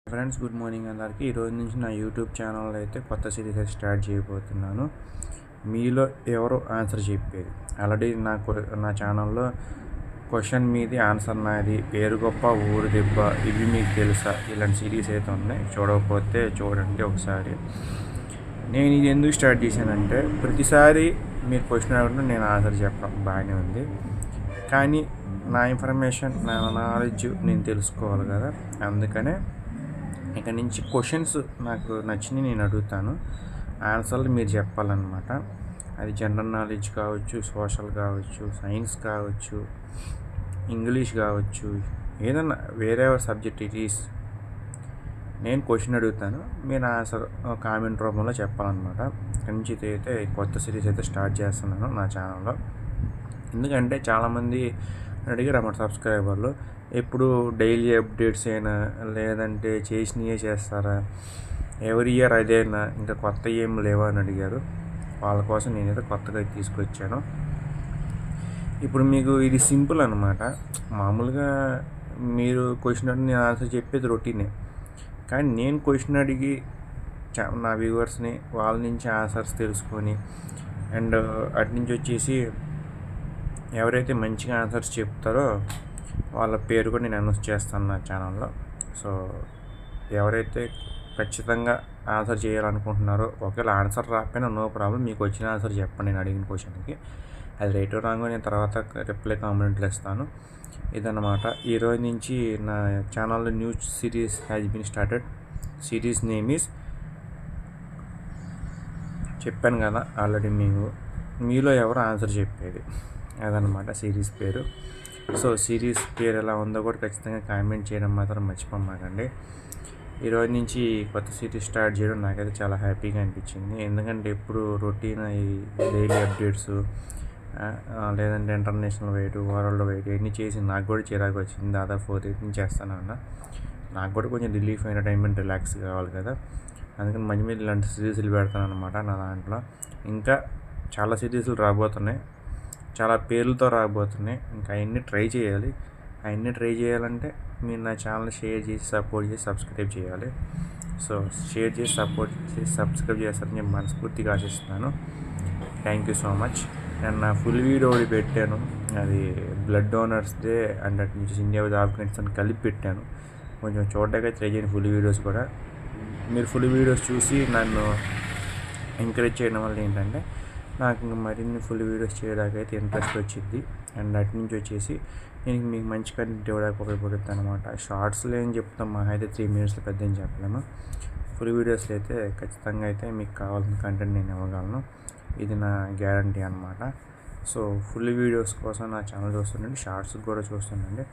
Friends, good morning అందరికీ. ఈరోజు నుంచి నా యూట్యూబ్ ఛానల్ అయితే కొత్త సిరీస్ అయితే స్టార్ట్ చేయబోతున్నాను. మీలో ఎవరు ఆన్సర్ చెప్పేది. ఆల్రెడీ నా ఛానల్లో క్వశ్చన్ మీది ఆన్సర్ నాది, పేరు గొప్ప ఊరు దెబ్బ, ఇవి మీకు తెలుసా, ఇలాంటి సిరీస్ అయితే ఉన్నాయి. చూడకపోతే చూడండి ఒకసారి. నేను ఇది ఎందుకు స్టార్ట్ చేశానంటే, ప్రతిసారి మీరు క్వశ్చన్ అడగడం నేను ఆన్సర్ చెప్పడం బాగానే ఉంది, కానీ నా ఇన్ఫర్మేషన్, నా నాలెడ్జ్ నేను తెలుసుకోవాలి కదా. అందుకనే ఇక నుంచి క్వశ్చన్స్ నాకు నచ్చినవి నేను అడుగుతాను, ఆన్సర్లు మీరు చెప్పాలన్నమాట. అది జనరల్ నాలెడ్జ్ కావచ్చు, సోషల్ కావచ్చు, సైన్స్ కావచ్చు, ఇంగ్లీష్ కావచ్చు, ఏదన్నా వేరే సబ్జెక్ట్ ఇట్ ఈస్. నేను క్వశ్చన్ అడుగుతాను, మీరు ఆన్సర్ కామెంట్ రూపంలో చెప్పాలన్నమాట. ఇక్కడి నుంచి అయితే కొత్త సిరీస్ అయితే స్టార్ట్ చేస్తున్నాను నా ఛానల్లో. ఎందుకంటే చాలామంది అడిగారు అన్నమాట సబ్స్క్రైబర్లు, ఎప్పుడు డైలీ అప్డేట్స్ అయినా లేదంటే చేసినవే చేస్తారా, ఎవ్రీ ఇయర్ అదేనా, ఇంకా కొత్త ఏం లేవా అని అడిగారు. వాళ్ళ కోసం నేనైతే కొత్తగా తీసుకొచ్చాను. ఇప్పుడు మీకు ఇది సింపుల్ అనమాట. మామూలుగా మీరు క్వశ్చన్ అడిగి నేను ఆన్సర్ చెప్పేది రొటీనే, కానీ నేను క్వశ్చన్ అడిగి నా వ్యూవర్స్ని వాళ్ళ నుంచి ఆన్సర్స్ తెలుసుకొని అండ్ అటు నుంచి వచ్చేసి ఎవరైతే మంచిగా ఆన్సర్స్ చెప్తారో వాళ్ళ పేరు కూడా నేను అనౌన్స్ చేస్తాను నా ఛానల్లో. సో ఎవరైతే ఖచ్చితంగా ఆన్సర్ చేయాలనుకుంటున్నారో, ఒకవేళ ఆన్సర్ రాకపోయినా నో ప్రాబ్లం, మీకు వచ్చిన ఆన్సర్ చెప్పండి నేను అడిగిన క్వశ్చన్కి. అది రైట్ రాంగో నేను తర్వాత రిప్లై కామెంట్లు ఇస్తాను. ఇదన్నమాట. ఈరోజు నుంచి నా ఛానల్లో new series has been started. Series name is, చెప్పాను కదా ఆల్రెడీ, మీలో ఎవరు ఆన్సర్ చెప్పేది, అదనమాట సిరీస్ పేరు. సో సిరీస్ పేరు ఎలా ఉందో కూడా ఖచ్చితంగా కామెంట్ చేయడం మాత్రం మర్చిపోమాకండి. ఈరోజు నుంచి కొత్త సిరీస్ స్టార్ట్ చేయడం నాకైతే చాలా హ్యాపీగా అనిపించింది. ఎందుకంటే ఎప్పుడు రొటీన్ ఈ డైలీ అప్డేట్స్ లేదంటే ఇంటర్నేషనల్ వైడ్, వరల్డ్ వైడ్ ఇవన్నీ చేసి నాకు కూడా చిరాకు వచ్చింది. దాదాపు 4 days నుంచి చేస్తానన్న. నాకు కూడా కొంచెం రిలీఫ్, ఎంటర్టైన్మెంట్, రిలాక్స్ కావాలి కదా. అందుకని మంచి మీద ఇలాంటి సిరీస్లు పెడతాను అనమాట నా దాంట్లో. ఇంకా చాలా సిరీస్లు రాబోతున్నాయి, చాలా పేర్లతో రాబోతున్నాయి. ఇంకా అవన్నీ ట్రై చేయాలి. అవన్నీ ట్రై చేయాలంటే మీరు నా ఛానల్ షేర్ చేసి, సపోర్ట్ చేసి, సబ్స్క్రైబ్ చేయాలి. సో షేర్ చేసి, సపోర్ట్ చేసి, సబ్స్క్రైబ్ చేస్తారని నేను మనస్ఫూర్తిగా ఆశిస్తున్నాను. Thank you so much. నేను నా ఫుల్ వీడియో ఒకటి పెట్టాను, అది బ్లడ్ డోనర్స్ డే అండ్ అటు నుంచి ఇండియా విత్ ఆఫ్ఘనిస్తాన్ కలిపి పెట్టాను. కొంచెం చూడడానికి ట్రై చేయండి ఫుల్ వీడియోస్ కూడా. మీరు ఫుల్ వీడియోస్ చూసి నన్ను ఎంకరేజ్ చేయడం వల్ల ఏంటంటే నాకు ఇంకా మరిన్ని ఫుల్ వీడియోస్ చేయడానికి అయితే ఇంట్రెస్ట్ వచ్చింది. అండ్ అటు నుంచి వచ్చేసి నేను మీకు మంచి కంటెంట్ ఇవ్వడానికి ఉపయోగపడుతుంది అనమాట. షార్ట్స్లో ఏం చెప్తాం, మా అయితే 3 minutes పెద్ద ఏం చెప్పలేము. ఫుల్ వీడియోస్లో అయితే ఖచ్చితంగా అయితే మీకు కావాల్సిన కంటెంట్ నేను ఇవ్వగలను, ఇది నా గ్యారంటీ అనమాట. సో ఫుల్ వీడియోస్ కోసం నా ఛానల్ చూస్తుండండి, షార్ట్స్ కూడా చూస్తుండండి.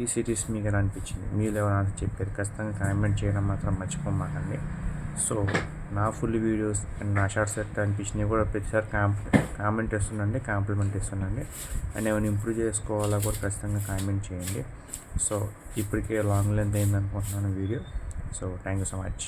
ఈ సిరీస్ మీకు ఎలా అనిపించింది, మీరు ఎవరైనా చెప్పారు, ఖచ్చితంగా కామెంట్ చేయడం మాత్రం మర్చిపోమాకండి. సో నా ఫుల్ వీడియోస్ అండ్ నా షార్ట్స్ ఎట్లా అనిపించినవి కూడా ప్రతిసారి కామెంట్ ఇస్తుండండి, కాంప్లిమెంట్ ఇస్తుండండి. అండ్ ఏమైనా ఇంప్రూవ్ చేసుకోవాలా కూడా ఖచ్చితంగా కామెంట్ చేయండి. సో ఇప్పటికే లాంగ్ లెంత్ అయింది అనుకుంటున్నాను video. So thank you so much.